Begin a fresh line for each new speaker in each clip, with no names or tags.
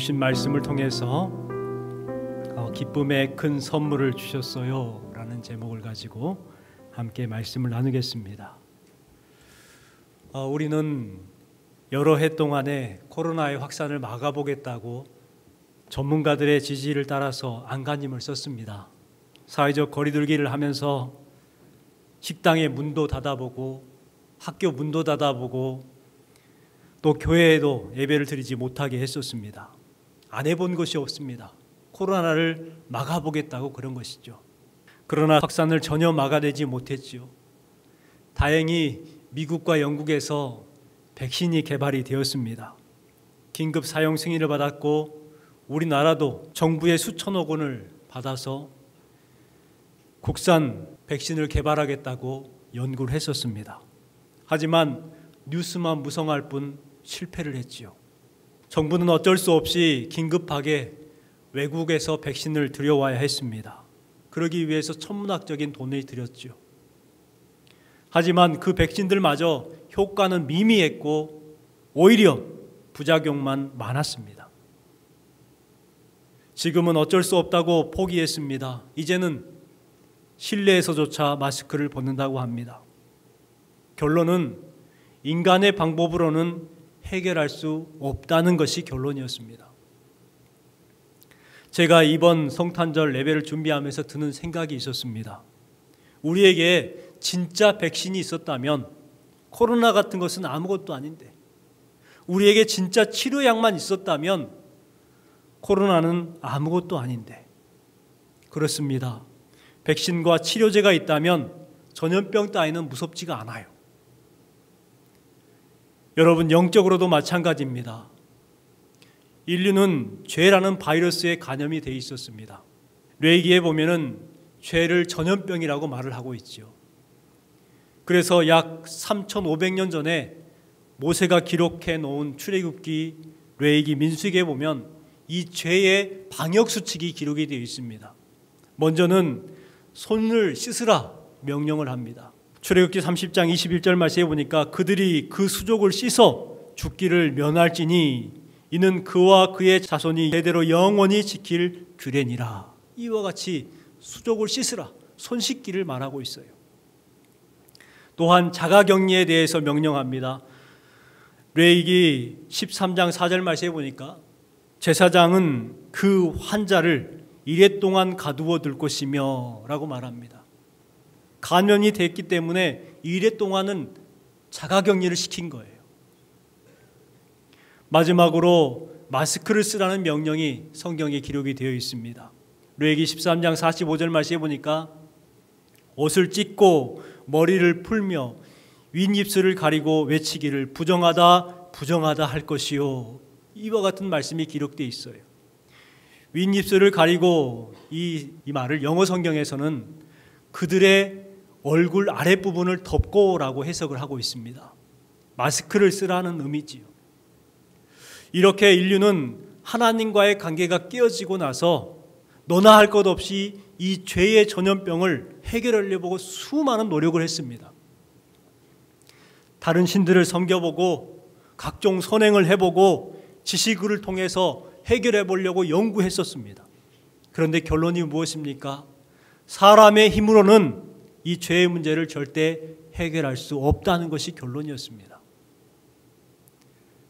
주신 말씀을 통해서 기쁨의 큰 선물을 주셨어요 라는 제목을 가지고 함께 말씀을 나누겠습니다. 우리는 여러 해 동안에 코로나의 확산을 막아보겠다고 전문가들의 지지를 따라서 안간힘을 썼습니다. 사회적 거리두기를 하면서 식당의 문도 닫아보고 학교 문도 닫아보고 또 교회에도 예배를 드리지 못하게 했었습니다. 안 해본 것이 없습니다. 코로나를 막아보겠다고 그런 것이죠. 그러나 확산을 전혀 막아내지 못했지요. 다행히 미국과 영국에서 백신이 개발이 되었습니다. 긴급 사용 승인을 받았고 우리나라도 정부의 수천억 원을 받아서 국산 백신을 개발하겠다고 연구를 했었습니다. 하지만 뉴스만 무성할 뿐 실패를 했지요. 정부는 어쩔 수 없이 긴급하게 외국에서 백신을 들여와야 했습니다. 그러기 위해서 천문학적인 돈을 들였지요. 하지만 그 백신들마저 효과는 미미했고 오히려 부작용만 많았습니다. 지금은 어쩔 수 없다고 포기했습니다. 이제는 실내에서조차 마스크를 벗는다고 합니다. 결론은 인간의 방법으로는 해결할 수 없다는 것이 결론이었습니다. 제가 이번 성탄절 예배를 준비하면서 드는 생각이 있었습니다. 우리에게 진짜 백신이 있었다면 코로나 같은 것은 아무것도 아닌데, 우리에게 진짜 치료약만 있었다면 코로나는 아무것도 아닌데, 그렇습니다. 백신과 치료제가 있다면 전염병 따위는 무섭지가 않아요. 여러분, 영적으로도 마찬가지입니다. 인류는 죄라는 바이러스에 감염이 돼 있었습니다. 뇌기에 보면은 죄를 전염병이라고 말을 하고 있죠. 그래서 약 3,500년 전에 모세가 기록해 놓은 출애굽기, 레위기, 민수기에 보면 이 죄의 방역 수칙이 기록이 되어 있습니다. 먼저는 손을 씻으라 명령을 합니다. 출애굽기 30장 21절 말씀에 보니까 그들이 그 수족을 씻어 죽기를 면할지니 이는 그와 그의 자손이 대대로 영원히 지킬 규례니라. 이와 같이 수족을 씻으라, 손 씻기를 말하고 있어요. 또한 자가격리에 대해서 명령합니다. 레위기 13장 4절 말씀에 보니까 제사장은 그 환자를 이레 동안 가두어 둘 것이며 라고 말합니다. 감염이 됐기 때문에 이레 동안은 자가격리를 시킨 거예요. 마지막으로 마스크를 쓰라는 명령이 성경에 기록이 되어 있습니다. 레위기 13장 45절 말씀에 보니까 옷을 찢고 머리를 풀며 윗입술을 가리고 외치기를 부정하다 부정하다 할 것이요. 이와 같은 말씀이 기록되어 있어요. 윗입술을 가리고 이 말을 영어 성경에서는 그들의 얼굴 아랫부분을 덮고라고 해석을 하고 있습니다. 마스크를 쓰라는 의미지요. 이렇게 인류는 하나님과의 관계가 깨어지고 나서 너나 할 것 없이 이 죄의 전염병을 해결하려고 수많은 노력을 했습니다. 다른 신들을 섬겨보고 각종 선행을 해보고 지식을 통해서 해결해 보려고 연구했었습니다. 그런데 결론이 무엇입니까? 사람의 힘으로는 이 죄의 문제를 절대 해결할 수 없다는 것이 결론이었습니다.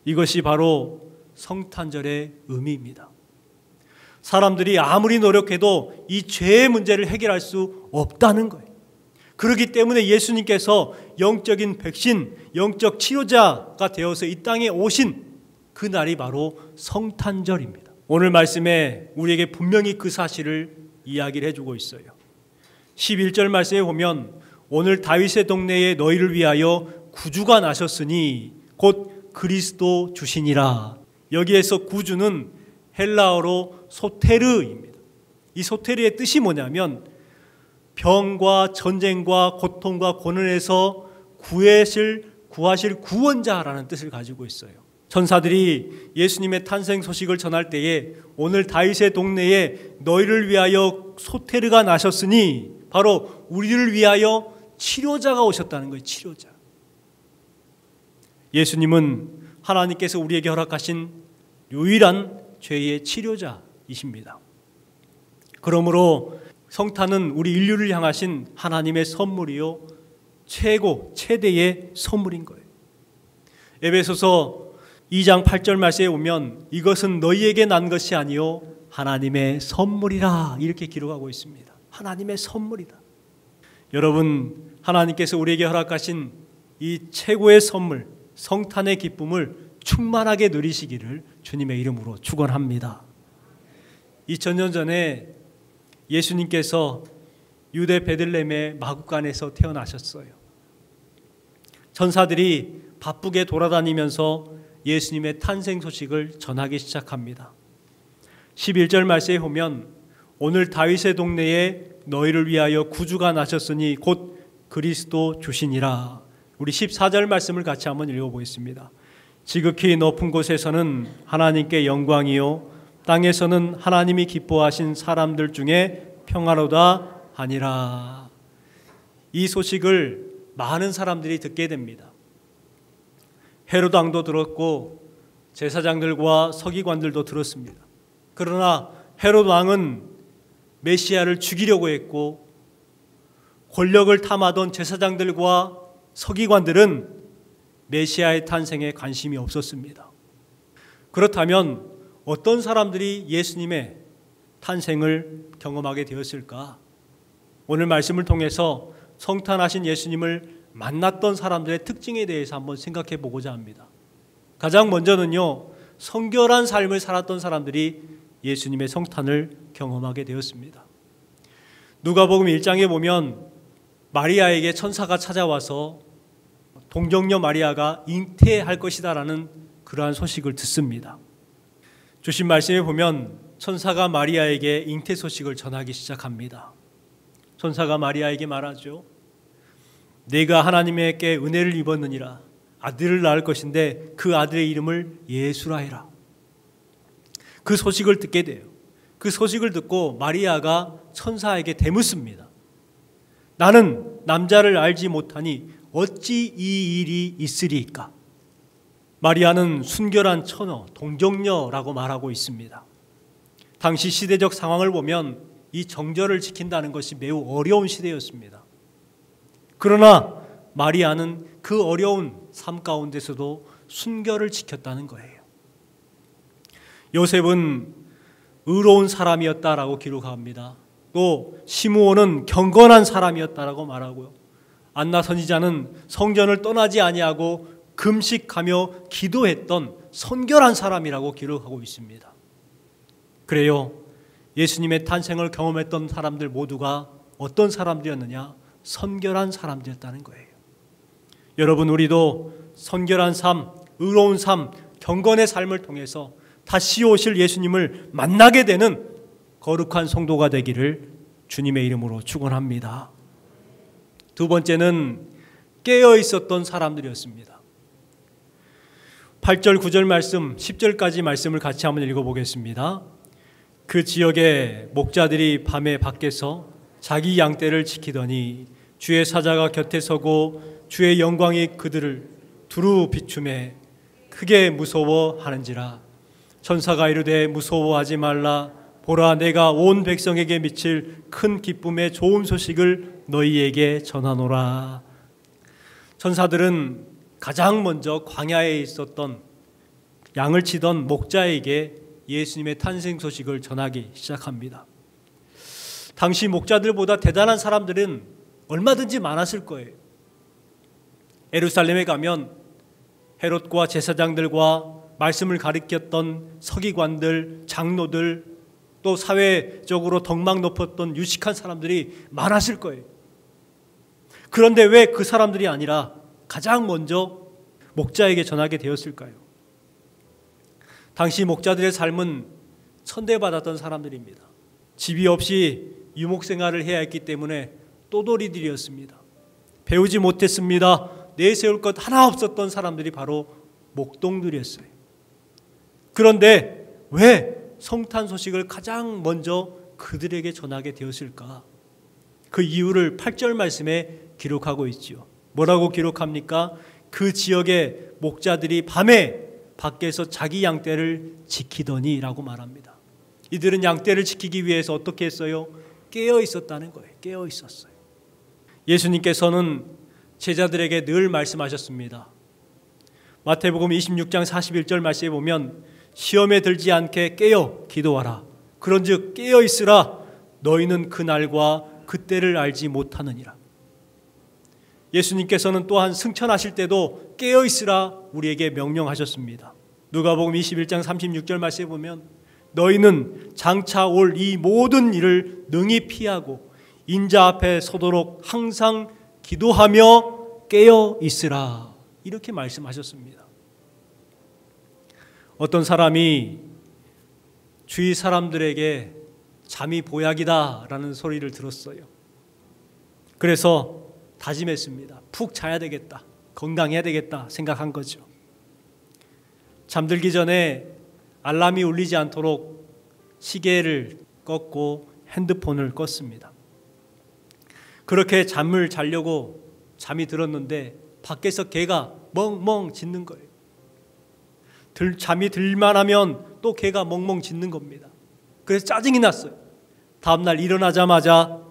이것이 바로 성탄절의 의미입니다. 사람들이 아무리 노력해도 이 죄의 문제를 해결할 수 없다는 거예요. 그렇기 때문에 예수님께서 영적인 백신, 영적 치료자가 되어서 이 땅에 오신 그 날이 바로 성탄절입니다. 오늘 말씀에 우리에게 분명히 그 사실을 이야기를 해주고 있어요. 11절 말씀에 보면 오늘 다윗의 동네에 너희를 위하여 구주가 나셨으니 곧 그리스도 주시니라. 여기에서 구주는 헬라어로 소테르입니다. 이 소테르의 뜻이 뭐냐면 병과 전쟁과 고통과 고난에서 구하실 구원자라는 뜻을 가지고 있어요. 천사들이 예수님의 탄생 소식을 전할 때에 오늘 다윗의 동네에 너희를 위하여 소테르가 나셨으니 바로 우리를 위하여 치료자가 오셨다는 거예요. 치료자. 예수님은 하나님께서 우리에게 허락하신 유일한 죄의 치료자이십니다. 그러므로 성탄은 우리 인류를 향하신 하나님의 선물이요 최대의 선물인 거예요. 에베소서 2장 8절 말씀에 보면 이것은 너희에게 난 것이 아니요 하나님의 선물이라 이렇게 기록하고 있습니다. 하나님의 선물이다. 여러분, 하나님께서 우리에게 허락하신 이 최고의 선물, 성탄의 기쁨을 충만하게 누리시기를 주님의 이름으로 축원합니다. 2000년 전에 예수님께서 유대 베들레헴의 마구간에서 태어나셨어요. 천사들이 바쁘게 돌아다니면서 예수님의 탄생 소식을 전하기 시작합니다. 11절 말씀에 보면 오늘 다윗의 동네에 너희를 위하여 구주가 나셨으니 곧 그리스도 주시니라. 우리 14절 말씀을 같이 한번 읽어보겠습니다. 지극히 높은 곳에서는 하나님께 영광이요 땅에서는 하나님이 기뻐하신 사람들 중에 평화로다 하니라. 이 소식을 많은 사람들이 듣게 됩니다. 헤롯 왕도 들었고 제사장들과 서기관들도 들었습니다. 그러나 헤롯 왕은 메시아를 죽이려고 했고 권력을 탐하던 제사장들과 서기관들은 메시아의 탄생에 관심이 없었습니다. 그렇다면 어떤 사람들이 예수님의 탄생을 경험하게 되었을까? 오늘 말씀을 통해서 성탄하신 예수님을 만났던 사람들의 특징에 대해서 한번 생각해 보고자 합니다. 가장 먼저는요, 성결한 삶을 살았던 사람들이 예수님의 성탄을 경험하게 되었습니다. 누가복음 1장에 보면 마리아에게 천사가 찾아와서 동정녀 마리아가 잉태할 것이다라는 그러한 소식을 듣습니다. 주신 말씀에 보면 천사가 마리아에게 잉태 소식을 전하기 시작합니다. 천사가 마리아에게 말하죠. 내가 하나님께 은혜를 입었느니라. 아들을 낳을 것인데 그 아들의 이름을 예수라 해라. 그 소식을 듣게 돼요. 그 소식을 듣고 마리아가 천사에게 되묻습니다. 나는 남자를 알지 못하니 어찌 이 일이 있으리이까? 마리아는 순결한 처녀, 동정녀라고 말하고 있습니다. 당시 시대적 상황을 보면 이 정절을 지킨다는 것이 매우 어려운 시대였습니다. 그러나 마리아는 그 어려운 삶 가운데서도 순결을 지켰다는 거예요. 요셉은 의로운 사람이었다라고 기록합니다. 또 시므온은 경건한 사람이었다라고 말하고요. 안나 선지자는 성전을 떠나지 아니하고 금식하며 기도했던 선결한 사람이라고 기록하고 있습니다. 그래요. 예수님의 탄생을 경험했던 사람들 모두가 어떤 사람들이었느냐? 선결한 사람들이었다는 거예요. 여러분, 우리도 선결한 삶, 의로운 삶, 경건의 삶을 통해서 다시 오실 예수님을 만나게 되는 거룩한 성도가 되기를 주님의 이름으로 축원합니다. 두 번째는 깨어 있었던 사람들이었습니다. 8절, 9절 말씀, 10절까지 말씀을 같이 한번 읽어보겠습니다. 그 지역의 목자들이 밤에 밖에서 자기 양떼를 지키더니 주의 사자가 곁에 서고 주의 영광이 그들을 두루 비추매 크게 무서워하는지라. 천사가 이르되 무서워하지 말라. 보라, 내가 온 백성에게 미칠 큰 기쁨의 좋은 소식을 너희에게 전하노라. 천사들은 가장 먼저 광야에 있었던 양을 치던 목자에게 예수님의 탄생 소식을 전하기 시작합니다. 당시 목자들보다 대단한 사람들은 얼마든지 많았을 거예요. 예루살렘에 가면 헤롯과 제사장들과 말씀을 가르쳤던 서기관들, 장로들, 또 사회적으로 덕망 높았던 유식한 사람들이 많았을 거예요. 그런데 왜 그 사람들이 아니라 가장 먼저 목자에게 전하게 되었을까요? 당시 목자들의 삶은 천대받았던 사람들입니다. 집이 없이 유목생활을 해야 했기 때문에 또돌이들이었습니다. 배우지 못했습니다. 내세울 것 하나 없었던 사람들이 바로 목동들이었어요. 그런데 왜 성탄 소식을 가장 먼저 그들에게 전하게 되었을까? 그 이유를 8절 말씀에 기록하고 있지요. 뭐라고 기록합니까? 그 지역의 목자들이 밤에 밖에서 자기 양떼를 지키더니 라고 말합니다. 이들은 양떼를 지키기 위해서 어떻게 했어요? 깨어 있었다는 거예요. 깨어 있었어요. 예수님께서는 제자들에게 늘 말씀하셨습니다. 마태복음 26장 41절 말씀에 보면 시험에 들지 않게 깨어 기도하라. 그런즉 깨어 있으라. 너희는 그날과 그때를 알지 못하느니라. 예수님께서는 또한 승천하실 때도 깨어 있으라 우리에게 명령하셨습니다. 누가복음 21장 36절 말씀에 보면 너희는 장차 올 이 모든 일을 능히 피하고 인자 앞에 서도록 항상 기도하며 깨어 있으라. 이렇게 말씀하셨습니다. 어떤 사람이 주위 사람들에게 잠이 보약이다라는 소리를 들었어요. 그래서 다짐했습니다. 푹 자야 되겠다. 건강해야 되겠다 생각한 거죠. 잠들기 전에 알람이 울리지 않도록 시계를 껐고 핸드폰을 껐습니다. 그렇게 잠을 자려고 잠이 들었는데 밖에서 개가 멍멍 짖는 거예요. 잠이 들만하면 또 개가 멍멍 짖는 겁니다. 그래서 짜증이 났어요. 다음날 일어나자마자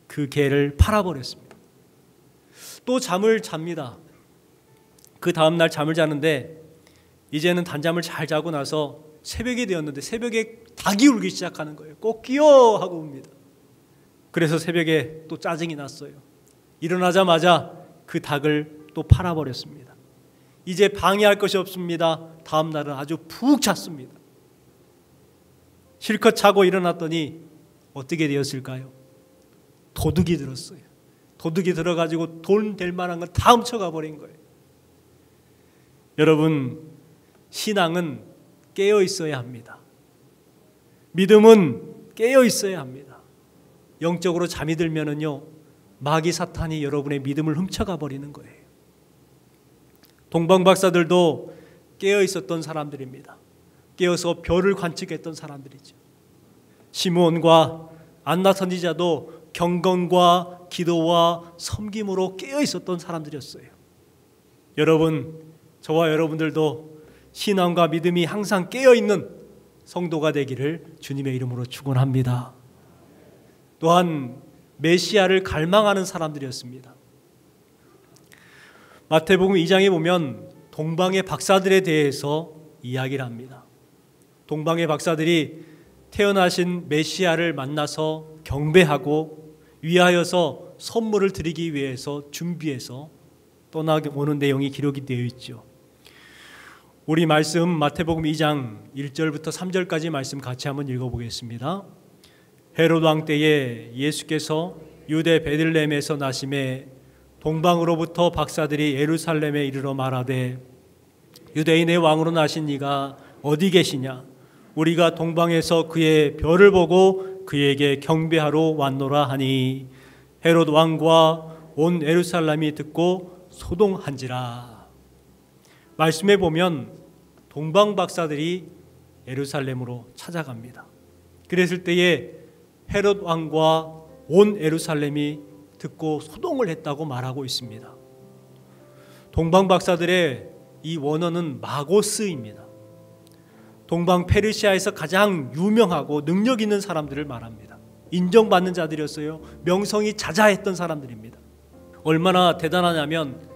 그 개를 팔아버렸습니다. 또 잠을 잡니다. 그 다음날 잠을 자는데 이제는 단잠을 잘 자고 나서 새벽이 되었는데 새벽에 닭이 울기 시작하는 거예요. 꼭 끼워 하고 웁니다. 그래서 새벽에 또 짜증이 났어요. 일어나자마자 그 닭을 또 팔아버렸습니다. 이제 방해할 것이 없습니다. 다음 날은 아주 푹 잤습니다. 실컷 자고 일어났더니 어떻게 되었을까요? 도둑이 들었어요. 도둑이 들어가지고 돈 될 만한 건 다 훔쳐가 버린 거예요. 여러분, 신앙은 깨어 있어야 합니다. 믿음은 깨어 있어야 합니다. 영적으로 잠이 들면은요, 마귀 사탄이 여러분의 믿음을 훔쳐가 버리는 거예요. 동방 박사들도 깨어 있었던 사람들입니다. 깨어서 별을 관측했던 사람들이죠. 시므온과 안나 선지자도 경건과 기도와 섬김으로 깨어 있었던 사람들이었어요. 여러분, 저와 여러분들도 신앙과 믿음이 항상 깨어 있는 성도가 되기를 주님의 이름으로 축원합니다. 또한 메시아를 갈망하는 사람들이었습니다. 마태복음 2장에 보면 동방의 박사들에 대해서 이야기를 합니다. 동방의 박사들이 태어나신 메시아를 만나서 경배하고 위하여서 선물을 드리기 위해서 준비해서 떠나오는 내용이 기록이 되어 있죠. 우리 말씀 마태복음 2장 1절부터 3절까지 말씀 같이 한번 읽어보겠습니다. 헤롯 왕 때에 예수께서 유대 베들레헴에서 나심에 동방으로부터 박사들이 예루살렘에 이르러 말하되 유대인의 왕으로 나신 이가 어디 계시냐? 우리가 동방에서 그의 별을 보고 그에게 경배하러 왔노라 하니 헤롯 왕과 온 예루살렘이 듣고 소동한지라. 말씀에 보면 동방 박사들이 예루살렘으로 찾아갑니다. 그랬을 때에 헤롯 왕과 온 예루살렘이 듣고 소동을 했다고 말하고 있습니다. 동방 박사들의 이 원어는 마고스입니다. 동방 페르시아에서 가장 유명하고 능력 있는 사람들을 말합니다. 인정받는 자들이었어요. 명성이 자자했던 사람들입니다. 얼마나 대단하냐면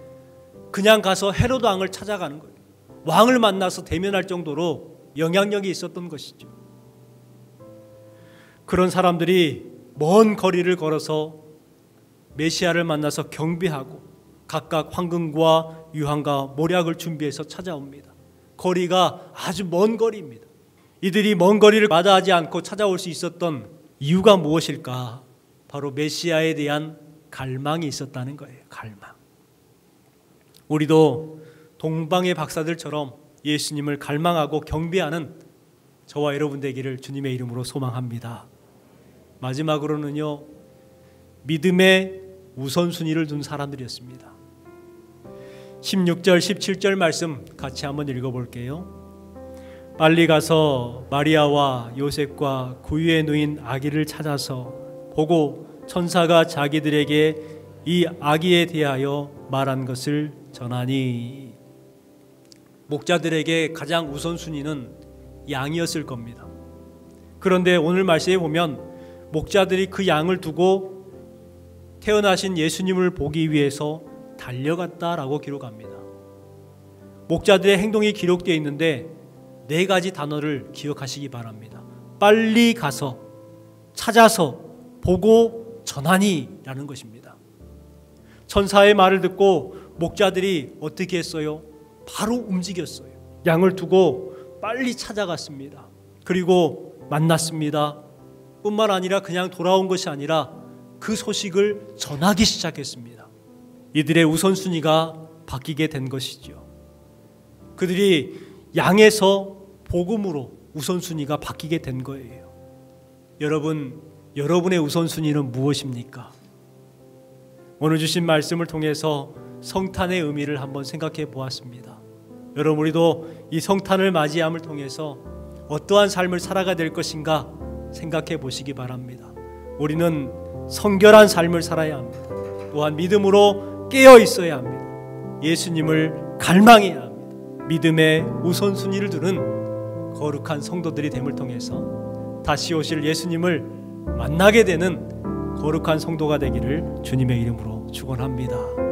그냥 가서 헤롯 왕을 찾아가는 거예요. 왕을 만나서 대면할 정도로 영향력이 있었던 것이죠. 그런 사람들이 먼 거리를 걸어서 메시아를 만나서 경배하고 각각 황금과 유황과 모략을 준비해서 찾아옵니다. 거리가 아주 먼 거리입니다. 이들이 먼 거리를 마다하지 않고 찾아올 수 있었던 이유가 무엇일까? 바로 메시아에 대한 갈망이 있었다는 거예요. 갈망. 우리도 동방의 박사들처럼 예수님을 갈망하고 경배하는 저와 여러분 되기를 주님의 이름으로 소망합니다. 마지막으로는요, 믿음의 우선순위를 둔 사람들이었습니다. 16절 17절 말씀 같이 한번 읽어볼게요. 빨리 가서 마리아와 요셉과 구유에 누인 아기를 찾아서 보고 천사가 자기들에게 이 아기에 대하여 말한 것을 전하니. 목자들에게 가장 우선순위는 양이었을 겁니다. 그런데 오늘 말씀에 보면 목자들이 그 양을 두고 태어나신 예수님을 보기 위해서 달려갔다라고 기록합니다. 목자들의 행동이 기록되어 있는데 4가지 단어를 기억하시기 바랍니다. 빨리 가서, 찾아서, 보고, 전하니 라는 것입니다. 천사의 말을 듣고 목자들이 어떻게 했어요? 바로 움직였어요. 양을 두고 빨리 찾아갔습니다. 그리고 만났습니다. 뿐만 아니라 그냥 돌아온 것이 아니라 그 소식을 전하기 시작했습니다. 이들의 우선순위가 바뀌게 된 것이죠. 그들이 양에서 복음으로 우선순위가 바뀌게 된 거예요. 여러분, 여러분의 우선순위는 무엇입니까? 오늘 주신 말씀을 통해서 성탄의 의미를 한번 생각해 보았습니다. 여러분, 우리도 이 성탄을 맞이함을 통해서 어떠한 삶을 살아가야 될 것인가 생각해 보시기 바랍니다. 우리는 성결한 삶을 살아야 합니다. 또한 믿음으로 깨어 있어야 합니다. 예수님을 갈망해야 합니다. 믿음의 우선순위를 두는 거룩한 성도들이 됨을 통해서 다시 오실 예수님을 만나게 되는 거룩한 성도가 되기를 주님의 이름으로 축원합니다.